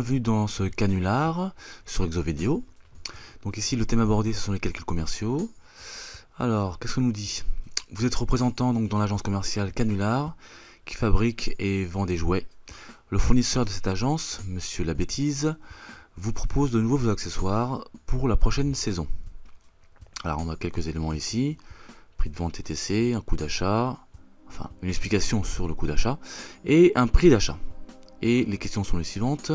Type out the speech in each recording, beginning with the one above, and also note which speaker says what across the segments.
Speaker 1: bienvenue dans ce canular sur Exovideo. Donc ici le thème abordé ce sont les calculs commerciaux. Alors qu'est-ce qu'on nous dit? Vous êtes représentant donc dans l'agence commerciale Canular qui fabrique et vend des jouets. Le fournisseur de cette agence, Monsieur La Bêtise, vous propose de nouveaux accessoires pour la prochaine saison. Alors on a quelques éléments ici, prix de vente TTC, un coût d'achat, enfin une explication sur le coût d'achat et un prix d'achat. Et les questions sont les suivantes.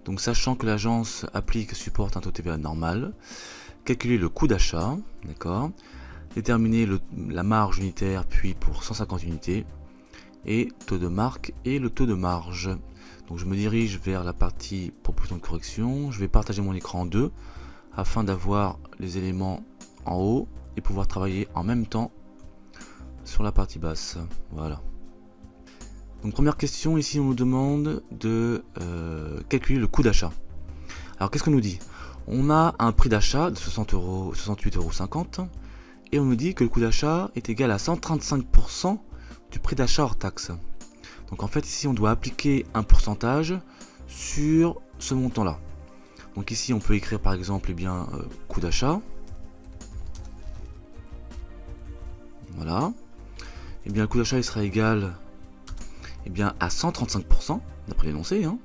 Speaker 1: Donc sachant que l'agence applique supporte un taux TVA normal, calculer le coût d'achat, d'accord, déterminer la marge unitaire puis pour 150 unités, et taux de marque et le taux de marge. Donc je me dirige vers la partie proposition de correction, je vais partager mon écran en deux afin d'avoir les éléments en haut et pouvoir travailler en même temps sur la partie basse. Voilà. Donc première question, ici on nous demande de calculer le coût d'achat. Alors qu'est-ce qu'on nous dit? On a un prix d'achat de 68,50 € et on nous dit que le coût d'achat est égal à 135% du prix d'achat hors taxe. Donc en fait ici on doit appliquer un pourcentage sur ce montant là. Donc ici on peut écrire par exemple coût d'achat. Voilà. Et bien le coût d'achat il sera égal à 135% d'après l'énoncé, hein.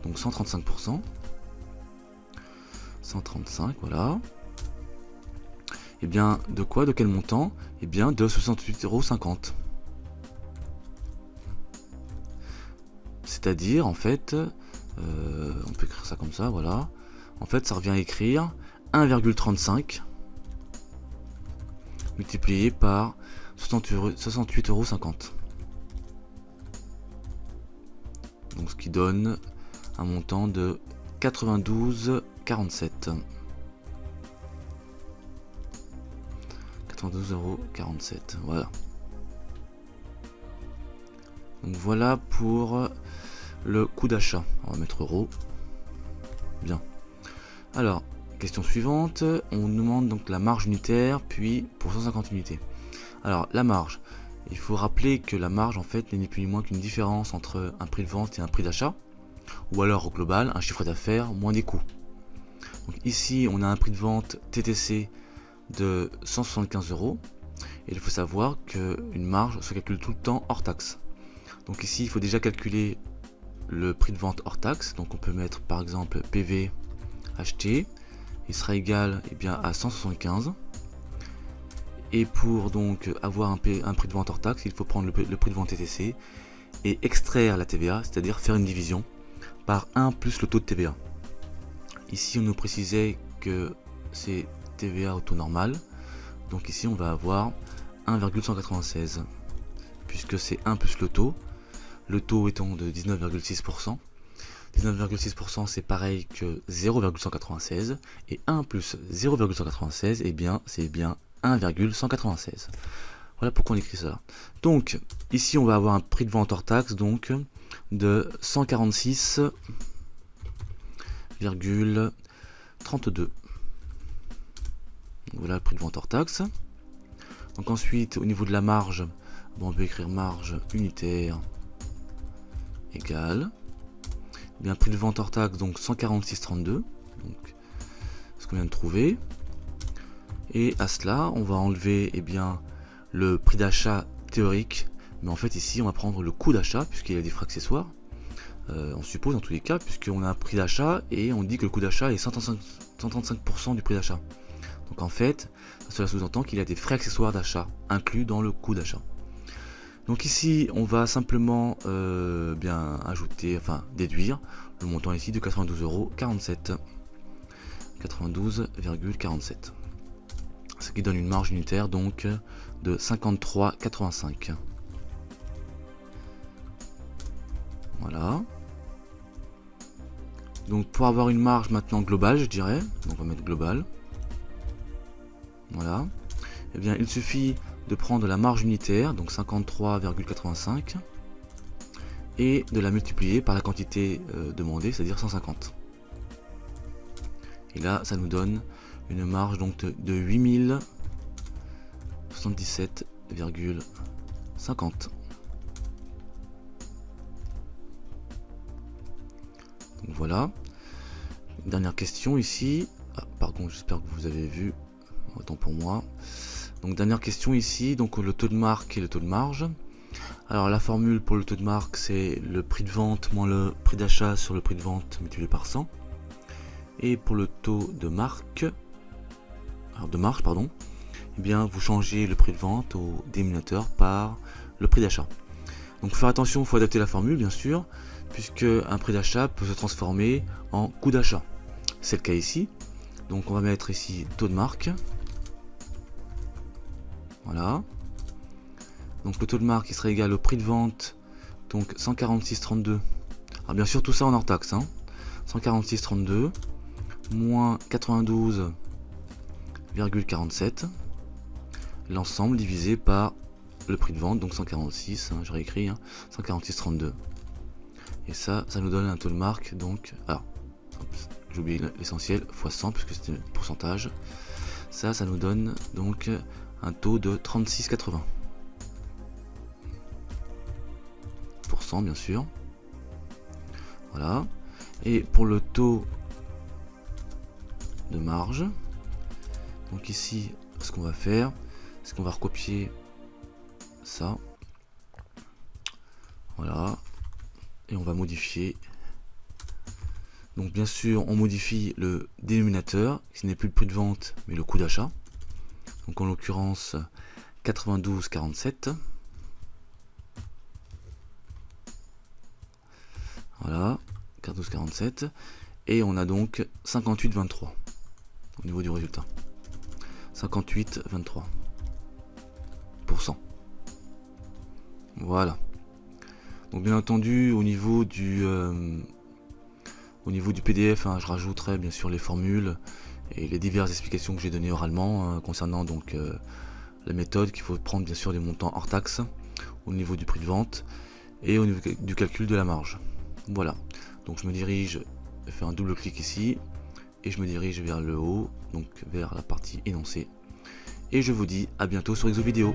Speaker 1: Donc 135%, 135, voilà. Et bien de quoi, de quel montant? Et bien de 68,50 €. C'est-à-dire en fait, on peut écrire ça comme ça, voilà. En fait ça revient à écrire 1,35 multiplié par 68,50 €. Donc ce qui donne un montant de 92,47 €. 92,47 €, voilà. Donc voilà pour le coût d'achat. On va mettre euros. Bien. Alors, question suivante. On nous demande donc la marge unitaire, puis pour 150 unités. Alors, la marge. Il faut rappeler que la marge en fait n'est ni plus ni moins qu'une différence entre un prix de vente et un prix d'achat, ou alors au global un chiffre d'affaires moins des coûts. Donc ici on a un prix de vente TTC de 175 €, et il faut savoir qu'une marge se calcule tout le temps hors taxe. Donc ici il faut déjà calculer le prix de vente hors taxe, donc on peut mettre par exemple PV acheté, il sera égal à 175. Et pour donc avoir un prix de vente hors taxe, il faut prendre le prix de vente TTC et extraire la TVA, c'est-à-dire faire une division par 1 plus le taux de TVA. Ici on nous précisait que c'est TVA au taux normal, donc ici on va avoir 1,196 puisque c'est 1 plus le taux étant de 19,6%. 19,6% c'est pareil que 0,196 et 1 plus 0,196 c'est bien 1,196. Voilà pourquoi on écrit cela. Donc ici on va avoir un prix de vente hors taxe donc de 146,32. Voilà le prix de vente hors taxe. Donc ensuite au niveau de la marge, on peut écrire marge unitaire égale prix de vente hors taxe donc 146,32, donc ce qu'on vient de trouver. Et à cela, on va enlever le prix d'achat théorique, mais en fait ici on va prendre le coût d'achat puisqu'il y a des frais accessoires. On suppose dans tous les cas, puisqu'on a un prix d'achat et on dit que le coût d'achat est 135% du prix d'achat. Donc en fait, cela sous-entend qu'il y a des frais accessoires d'achat inclus dans le coût d'achat. Donc ici, on va simplement déduire le montant ici de 92,47 €. 92,47. Ce qui donne une marge unitaire donc de 53,85. Voilà. Donc pour avoir une marge maintenant globale, je dirais, donc on va mettre global. Voilà. Il suffit de prendre la marge unitaire, donc 53,85, et de la multiplier par la quantité demandée, c'est-à-dire 150. Et là, ça nous donne une marge donc de 8077,50. Donc voilà. Dernière question ici. Ah, pardon, j'espère que vous avez vu. Autant pour moi. Donc dernière question ici, donc le taux de marque et le taux de marge. Alors la formule pour le taux de marque, c'est le prix de vente moins le prix d'achat sur le prix de vente multiplié par 100. Et pour le taux de marque, eh bien vous changez le prix de vente au dénominateur par le prix d'achat. Donc faut faire attention, il faut adapter la formule bien sûr, puisque un prix d'achat peut se transformer en coût d'achat. C'est le cas ici. Donc on va mettre ici taux de marque. Voilà. Donc le taux de marque il serait égal au prix de vente, donc 146,32. Alors bien sûr tout ça en hors taxe, hein. 146,32 moins 92,47. L'ensemble divisé par le prix de vente, donc 146, hein, j'aurais écrit, hein, 146,32. Et ça nous donne un taux de marque, donc, alors, j'ai oublié l'essentiel, fois 100, puisque c'était le pourcentage. Ça nous donne donc un taux de 36,80. % bien sûr. Voilà. Et pour le taux de marge, donc ici, ce qu'on va faire, c'est qu'on va recopier ça. Voilà. Et on va modifier. Donc bien sûr, on modifie le dénominateur, qui n'est plus le prix de vente, mais le coût d'achat. Donc en l'occurrence, 92,47. Voilà, 92,47. Et on a donc 58,23 au niveau du résultat. 58,23%. Voilà. Donc bien entendu, au niveau du PDF, hein, je rajouterai bien sûr les formules et les diverses explications que j'ai données oralement concernant donc la méthode qu'il faut prendre bien sûr des montants hors taxe au niveau du prix de vente et au niveau du calcul de la marge. Voilà. Donc je me dirige, je fais un double clic ici et je me dirige vers le haut, donc vers la partie énoncée. Et je vous dis à bientôt sur Exovideo.